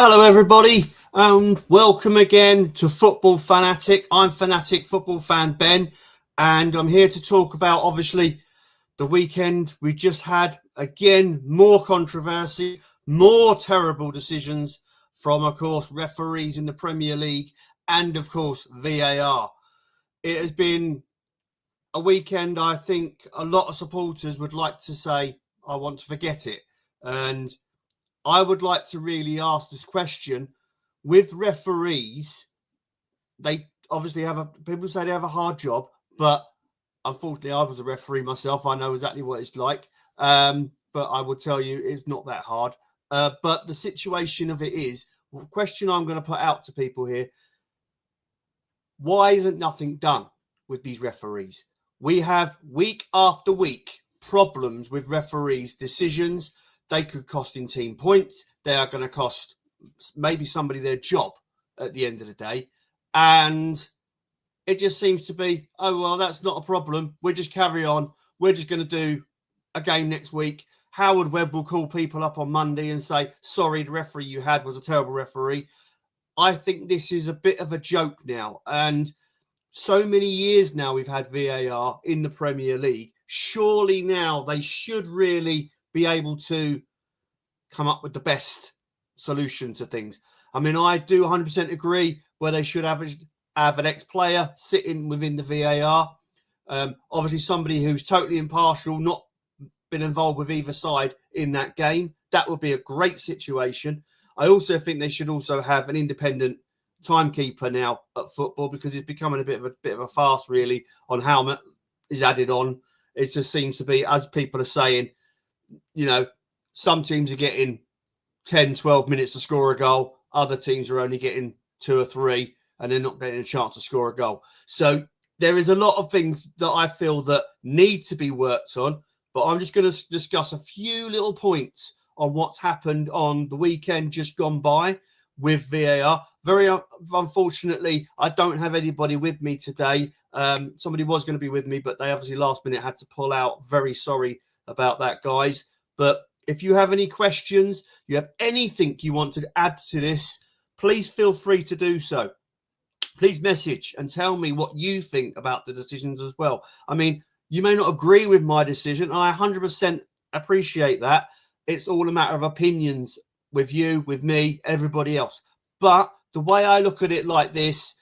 Hello, everybody, and welcome again to Football FANattic. I'm FANattic football fan Ben, and I'm here to talk about, obviously, the weekend we just had. Again, more controversy, more terrible decisions from, of course, referees in the Premier League and, of course, VAR. It has been a weekend I think a lot of supporters would like to say, I want to forget it. And I would like to really ask this question. With referees, they obviously people say they have a hard job, but unfortunately I was a referee myself. I know exactly what it's like. But I will tell you it's not that hard. But the situation of it is, the question I'm going to put out to people here, why isn't nothing done with these referees? We have week after week problems with referees' decisions. They could cost in team points. They are going to cost maybe somebody their job at the end of the day. And it just seems to be, oh, well, that's not a problem. We'll just carry on. We're just going to do a game next week. Howard Webb will call people up on Monday and say, sorry, the referee you had was a terrible referee. I think this is a bit of a joke now. And so many years now we've had VAR in the Premier League. Surely now they should really be able to come up with the best solution to things. I mean, I do 100% agree where they should have an ex-player sitting within the VAR. Obviously, somebody who's totally impartial, not been involved with either side in that game. That would be a great situation. I also think they should also have an independent timekeeper now at football, because it's becoming a bit of a farce, really, on how much is added on. It just seems to be, as people are saying, you know, some teams are getting 10, 12 minutes to score a goal. Other teams are only getting 2 or 3, and they're not getting a chance to score a goal. So there is a lot of things that I feel that need to be worked on, but I'm just going to discuss a few little points on what's happened on the weekend just gone by with VAR. Very unfortunately, I don't have anybody with me today. Somebody was going to be with me, but they obviously last minute had to pull out. Very sorry about that, guys. But if you have any questions, you have anything you want to add to this, please feel free to do so. Please message and tell me what you think about the decisions as well. I mean, you may not agree with my decision. I 100% appreciate that. It's all a matter of opinions with you, with me, everybody else. But the way I look at it like this,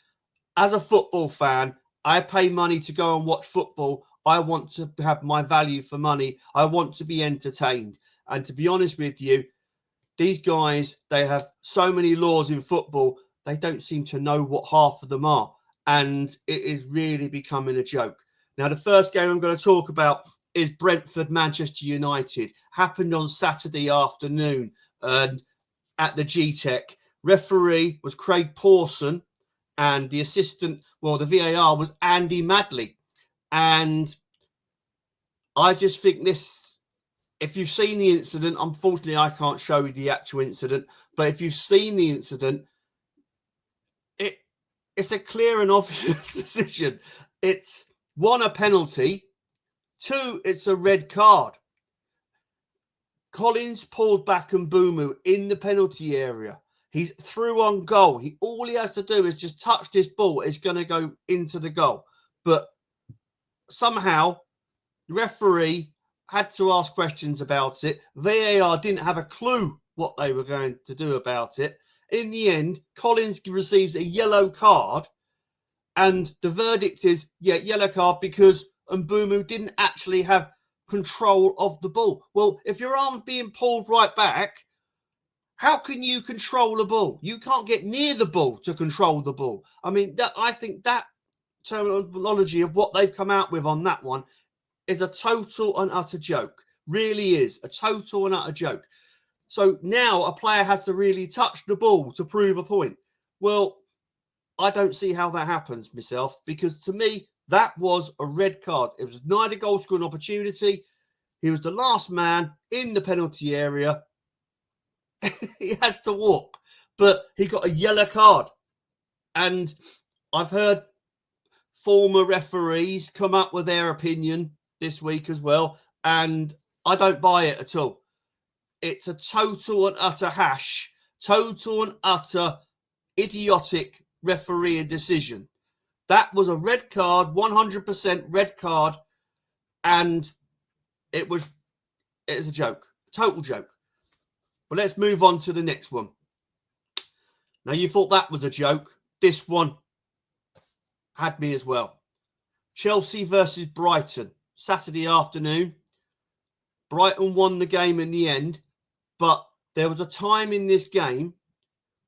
as a football fan, I pay money to go and watch football. I want to have my value for money. I want to be entertained. And to be honest with you, these guys, they have so many laws in football, they don't seem to know what half of them are. And it is really becoming a joke. Now, the first game I'm going to talk about is Brentford-Manchester United. Happened on Saturday afternoon at the G-Tech. Referee was Craig Pawson, and the assistant, the VAR was Andy Madley. And I just think this, if you've seen the incident, unfortunately, I can't show you the actual incident, but if you've seen the incident, it's a clear and obvious decision. It's 1, a penalty. 2, it's a red card. Collins pulled back and Mbeumo in the penalty area. He's through on goal. All he has to do is just touch this ball. It's going to go into the goal. But somehow, the referee had to ask questions about it. VAR didn't have a clue what they were going to do about it. In the end, Collins receives a yellow card, and the verdict is, yellow card because Mbeumo didn't actually have control of the ball. Well, if your arm's being pulled right back, how can you control the ball? You can't get near the ball to control the ball. I mean, I think that terminology of what they've come out with on that one is a total and utter joke. Really is a total and utter joke. So now a player has to really touch the ball to prove a point. Well, I don't see how that happens myself, because to me, that was a red card. It was neither goal scoring opportunity. He was the last man in the penalty area. He has to walk, but he got a yellow card. And I've heard former referees come up with their opinion this week as well, and I don't buy it at all. It's a total and utter hash Total and utter idiotic refereeing decision. That was a red card, 100% red card, and it was a joke, total joke. But let's move on to the next one. Now, you thought that was a joke. This one had me as well. Chelsea versus Brighton, Saturday afternoon. Brighton won the game in the end, but there was a time in this game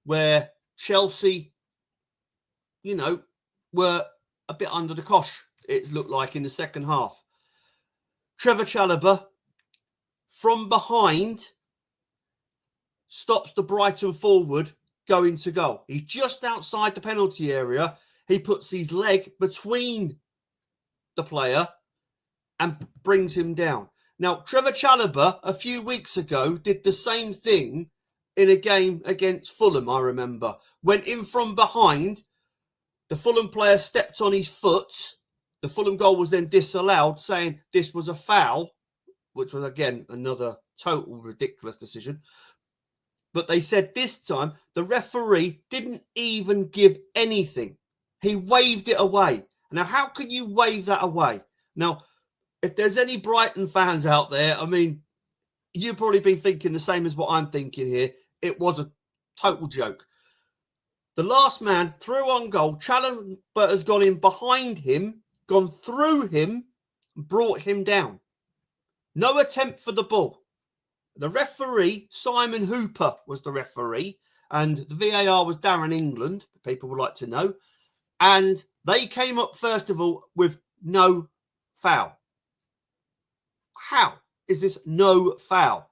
where Chelsea, were a bit under the cosh, it looked like, in the second half. Trevor Chalobah, from behind, stops the Brighton forward going to goal. He's just outside the penalty area. He puts his leg between the player and brings him down. Now, Trevor Chalobah, a few weeks ago, did the same thing in a game against Fulham, I remember. Went in from behind. The Fulham player stepped on his foot. The Fulham goal was then disallowed, saying this was a foul, which was, again, another total ridiculous decision. But they said this time the referee didn't even give anything. He waved it away. Now, how can you wave that away? Now, if there's any Brighton fans out there, I mean, you've probably been thinking the same as what I'm thinking here. It was a total joke. The last man through on goal, Chalobah has gone in behind him, gone through him, brought him down. No attempt for the ball. The referee, Simon Hooper, was the referee, and the VAR was Darren England, people would like to know. And they came up, first of all, with no foul. How is this no foul?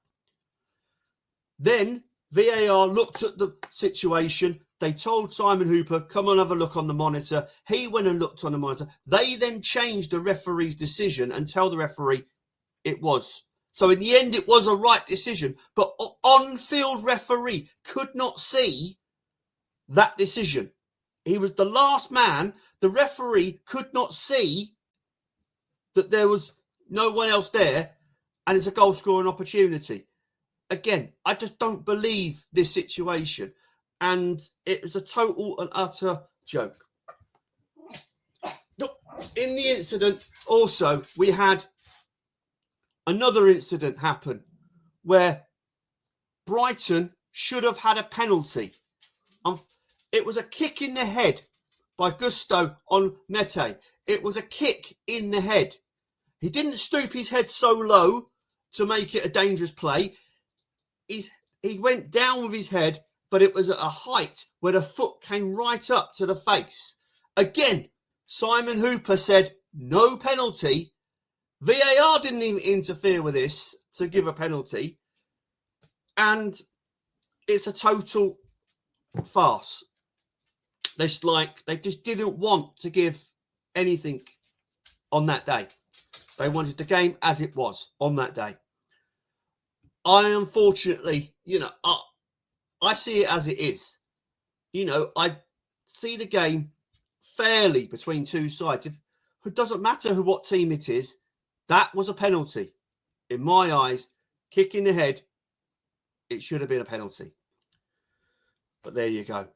Then VAR looked at the situation. They told Simon Hooper, come and have a look on the monitor. He went and looked on the monitor. They then changed the referee's decision and tell the referee it was. So in the end, it was a right decision. But on-field referee could not see that decision. He was the last man. The referee could not see that there was no one else there, and it's a goal-scoring opportunity. Again, I just don't believe this situation. And it was a total and utter joke. In the incident, also, we had another incident happen where Brighton should have had a penalty. It was a kick in the head by Gusto on Mete. It was a kick in the head. He didn't stoop his head so low to make it a dangerous play. He went down with his head, but it was at a height where the foot came right up to the face. Again, Simon Hooper said no penalty. VAR didn't even interfere with this to give a penalty. And it's a total farce. They just didn't want to give anything on that day. They wanted the game as it was on that day. I unfortunately, I see it as it is. I see the game fairly between two sides. It doesn't matter what team it is. That was a penalty. In my eyes, kick in the head, it should have been a penalty. But there you go.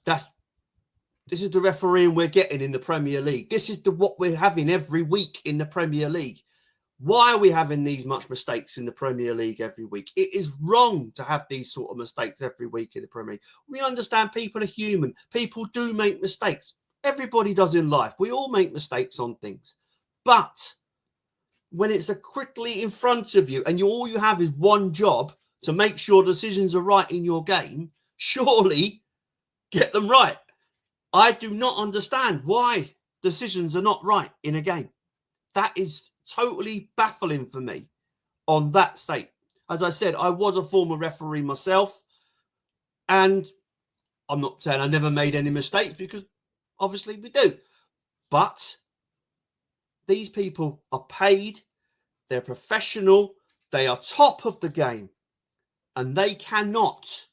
This is the refereeing we're getting in the Premier League. This is what we're having every week in the Premier League. Why are we having these much mistakes in the Premier League every week? It is wrong to have these sort of mistakes every week in the Premier League. We understand people are human. People do make mistakes. Everybody does in life. We all make mistakes on things. But when it's quickly in front of you and all you have is one job to make sure decisions are right in your game, surely get them right. I do not understand why decisions are not right in a game. That is totally baffling for me on that state. As I said, I was a former referee myself, and I'm not saying I never made any mistakes, because obviously we do. But these people are paid, they're professional, they are top of the game, and they cannot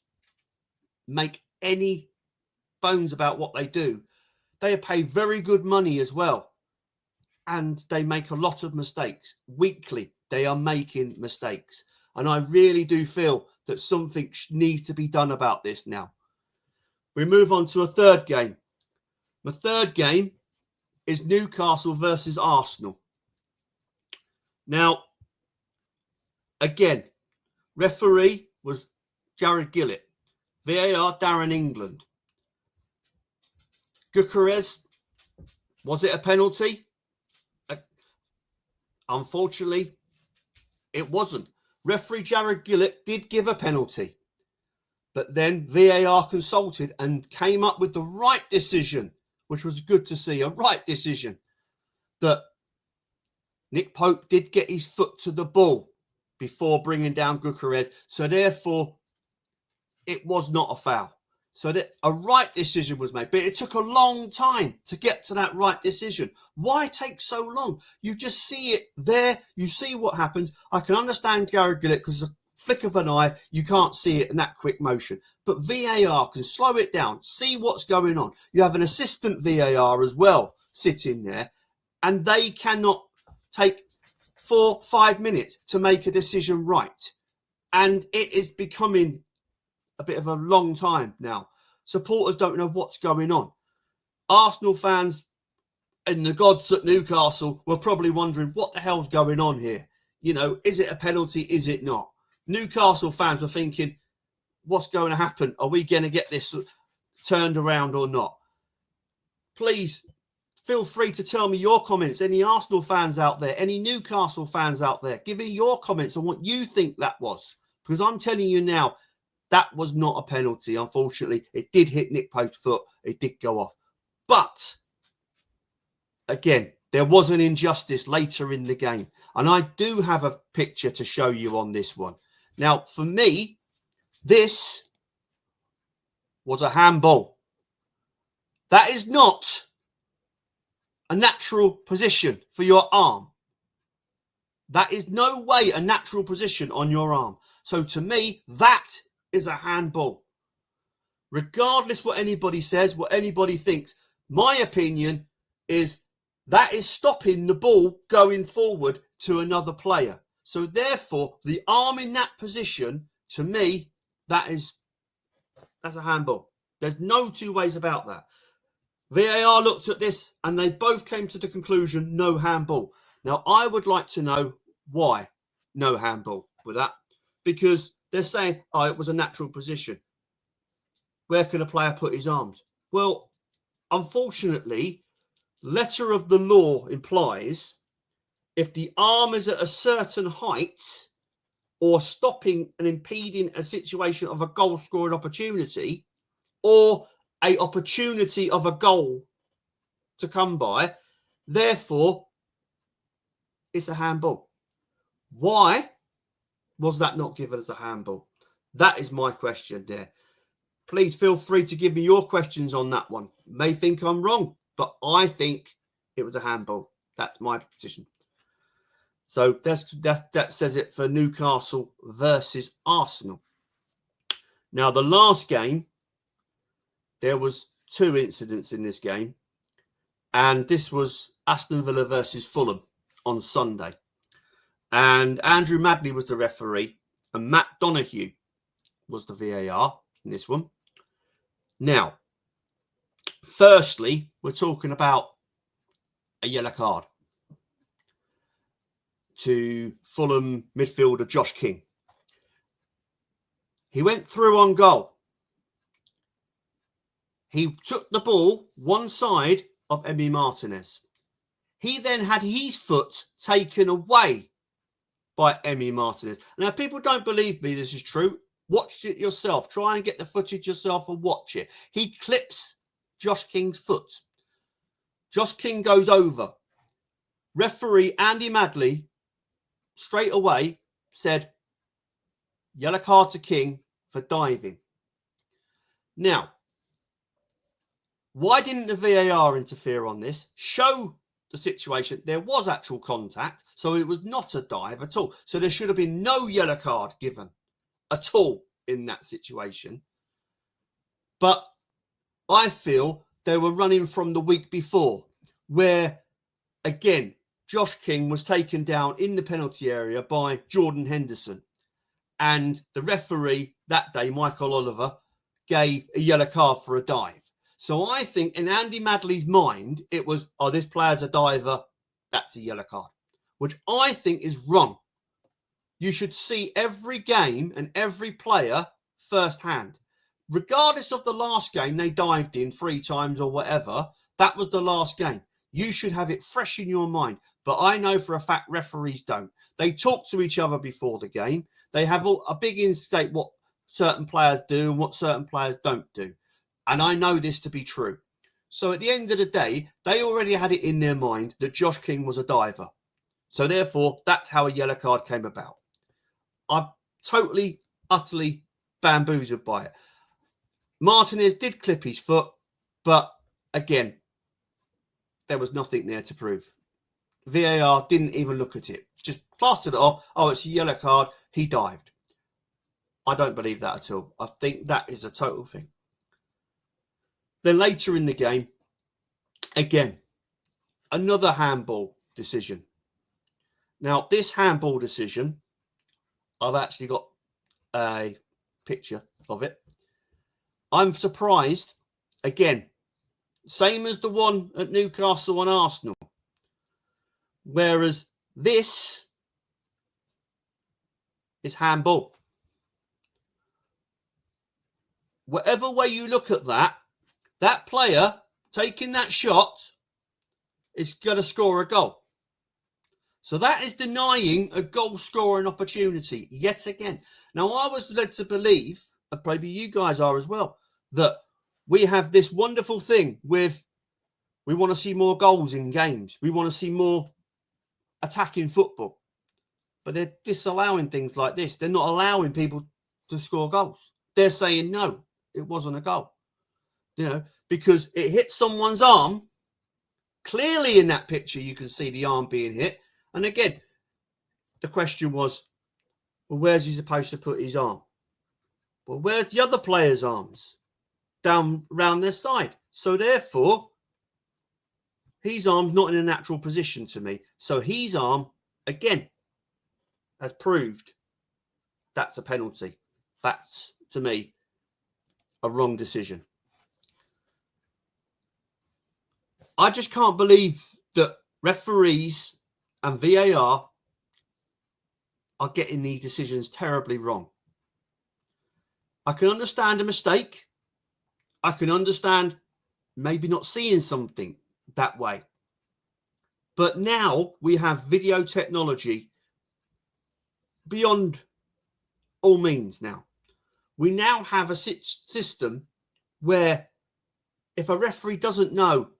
make any bones about what they do. They are paid very good money as well. And they make a lot of mistakes. Weekly, they are making mistakes. And I really do feel that something needs to be done about this now. we move on to a third game. The third game is Newcastle versus Arsenal. Now, again, referee was Jared Gillett. VAR, Darren England. Gyökeres, was it a penalty? Unfortunately, it wasn't. Referee Jared Gillett did give a penalty. But then VAR consulted and came up with the right decision, which was good to see, a right decision, that Nick Pope did get his foot to the ball before bringing down Gyökeres. So therefore, it was not a foul. So that a right decision was made. But it took a long time to get to that right decision. Why take so long? You just see it there. You see what happens. I can understand Jared Gillett because the flick of an eye, you can't see it in that quick motion. But VAR can slow it down, see what's going on. You have an assistant VAR as well sitting there, and they cannot take 4-5 minutes to make a decision right. And it is becoming a bit of a long time now. Supporters don't know what's going on. Arsenal fans and the gods at Newcastle were probably wondering what the hell's going on here. You know, is it a penalty? Is it not? Newcastle fans were thinking, what's going to happen? Are we going to get this turned around or not? Please feel free to tell me your comments. Any Arsenal fans out there, any Newcastle fans out there, give me your comments on what you think that was. Because I'm telling you now, that was not a penalty. Unfortunately, it did hit Nick Pope's foot. It did go off. But, again, there was an injustice later in the game. And I do have a picture to show you on this one. Now, for me, this was a handball. That is not a natural position for your arm. That is no way a natural position on your arm. So to me, that is a handball. Regardless what anybody says, what anybody thinks, my opinion is that is stopping the ball going forward to another player. So therefore, the arm in that position, to me, that's a handball. There's no two ways about that. VAR looked at this and they both came to the conclusion, no handball. Now, I would like to know why no handball with that. Because they're saying, oh, it was a natural position. Where can a player put his arms? Well, unfortunately, letter of the law implies if the arm is at a certain height or stopping and impeding a situation of a goal scoring opportunity or a opportunity of a goal to come by, therefore, it's a handball. Why was that not given as a handball? That is my question there. Please feel free to give me your questions on that one. You may think I'm wrong, but I think it was a handball. That's my position. So that says it for Newcastle versus Arsenal. Now, the last game, there was 2 incidents in this game. And this was Aston Villa versus Fulham on Sunday. And Andrew Madley was the referee. And Matt Donoghue was the VAR in this one. Now, firstly, we're talking about a yellow card to Fulham midfielder Josh King. He went through on goal. He took the ball one side of Emi Martinez. He then had his foot taken away by Emi Martinez. Now, people don't believe me this is true. Watch it yourself. Try and get the footage yourself and watch it. He clips Josh King's foot. Josh King goes over. Referee Andy Madley straight away said, yellow card to King for diving. Now, why didn't the VAR interfere on this? Show the situation. There was actual contact, so it was not a dive at all. So there should have been no yellow card given at all in that situation. But I feel they were running from the week before, where, again, Josh King was taken down in the penalty area by Jordan Henderson. And the referee that day, Michael Oliver, gave a yellow card for a dive. So I think in Andy Madley's mind, it was, oh, this player's a diver, that's a yellow card, which I think is wrong. You should see every game and every player firsthand. Regardless of the last game they dived in 3 times or whatever, that was the last game. You should have it fresh in your mind. But I know for a fact referees don't. They talk to each other before the game. They have a big instinct what certain players do and what certain players don't do. And I know this to be true. So at the end of the day, they already had it in their mind that Josh King was a diver. So therefore, that's how a yellow card came about. I'm totally, utterly bamboozled by it. Martinez did clip his foot, but again, there was nothing there to prove. VAR didn't even look at it. Just plastered it off. Oh, it's a yellow card. He dived. I don't believe that at all. I think that is a total thing. Then later in the game, again, another handball decision. Now, this handball decision, I've actually got a picture of it. I'm surprised, again, same as the one at Newcastle and Arsenal. Whereas this is handball. Whatever way you look at that, that player taking that shot is going to score a goal. So that is denying a goal scoring opportunity yet again. Now, I was led to believe, and maybe you guys are as well, that we have this wonderful thing with we want to see more goals in games. We want to see more attacking football. But they're disallowing things like this. They're not allowing people to score goals. They're saying, no, it wasn't a goal. You know, because it hit someone's arm. Clearly in that picture, you can see the arm being hit. And again, the question was, well, where's he supposed to put his arm? Well, where's the other player's arms? Down around their side. So therefore, his arm's not in a natural position to me. So his arm, again, has proved that's a penalty. That's, to me, a wrong decision. I just can't believe that referees and VAR are getting these decisions terribly wrong. I can understand a mistake. I can understand maybe not seeing something that way. But now we have video technology beyond all means now. We now have a system where if a referee doesn't know,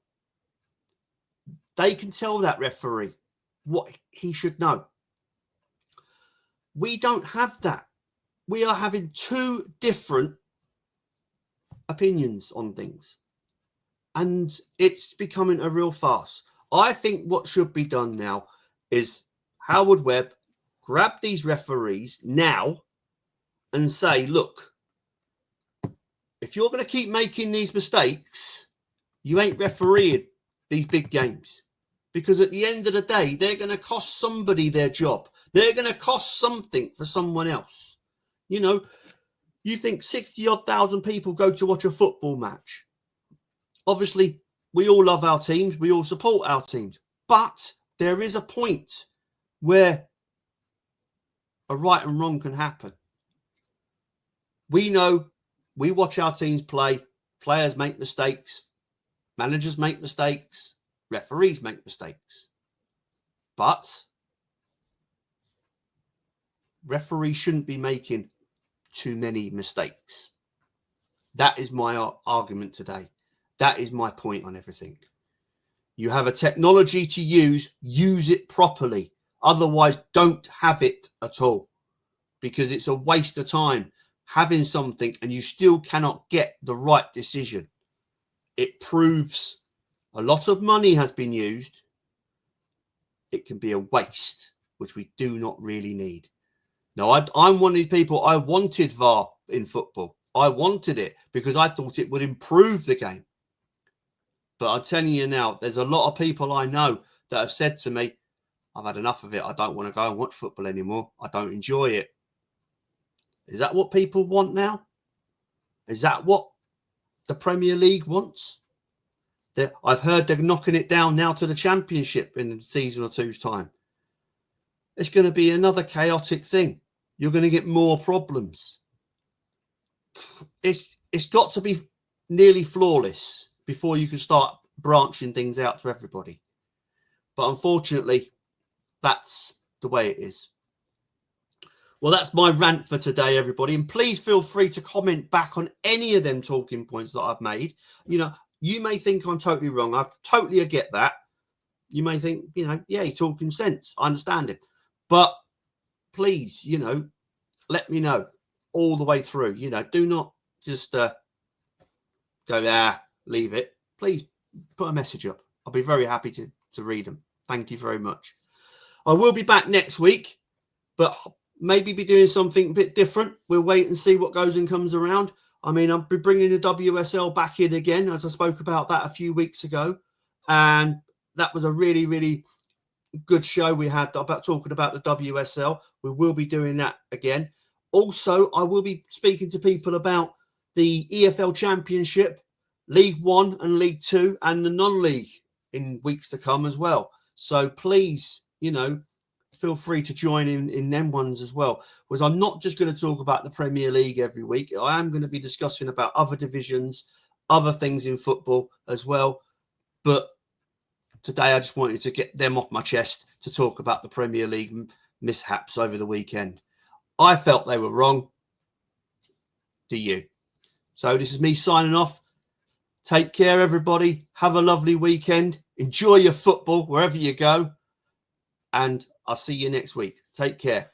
they can tell that referee what he should know. We don't have that. We are having 2 different opinions on things. And it's becoming a real farce. I think what should be done now is Howard Webb grab these referees now and say, look, if you're going to keep making these mistakes, you ain't refereeing these big games. Because at the end of the day, they're going to cost somebody their job. They're going to cost something for someone else. You know, you think 60-odd thousand people go to watch a football match. Obviously, we all love our teams. We all support our teams. But there is a point where a right and wrong can happen. We know we watch our teams play. Players make mistakes. Managers make mistakes. Referees make mistakes. But referees shouldn't be making too many mistakes. That is my argument today. That is my point on everything. You have a technology to use it properly. Otherwise, don't have it at all. Because it's a waste of time having something and you still cannot get the right decision. It proves a lot of money has been used. It can be a waste, which we do not really need. Now, I'm one of these people, I wanted VAR in football. I wanted it because I thought it would improve the game. But I'm telling you now, there's a lot of people I know that have said to me, I've had enough of it. I don't want to go and watch football anymore. I don't enjoy it. Is that what people want now? Is that what the Premier League wants? I've heard they're knocking it down now to the Championship in a season or two's time. It's going to be another chaotic thing. You're going to get more problems. It's got to be nearly flawless before you can start branching things out to everybody. But unfortunately, that's the way it is. Well, that's my rant for today, everybody. And please feel free to comment back on any of them talking points that I've made. You know, you may think I'm totally wrong. I totally get that. You may think, you know, yeah, you're talking sense. I understand it. But please, you know, let me know all the way through. You know, do not just go, leave it. Please put a message up. I'll be very happy to read them. Thank you very much. I will be back next week, but maybe be doing something a bit different. We'll wait and see what goes and comes around. I mean, I'll be bringing the WSL back in again, as I spoke about that a few weeks ago. And that was a really, really good show we had about talking about the WSL. We will be doing that again. Also, I will be speaking to people about the EFL Championship, League One and League Two, and the non-league in weeks to come as well. So please, you know, feel free to join in them ones as well. Because I'm not just going to talk about the Premier League every week. I am going to be discussing about other divisions, other things in football as well. But today I just wanted to get them off my chest to talk about the Premier League mishaps over the weekend. I felt they were wrong. Do you? So this is me signing off. Take care, everybody. Have a lovely weekend. Enjoy your football wherever you go. And I'll see you next week. Take care.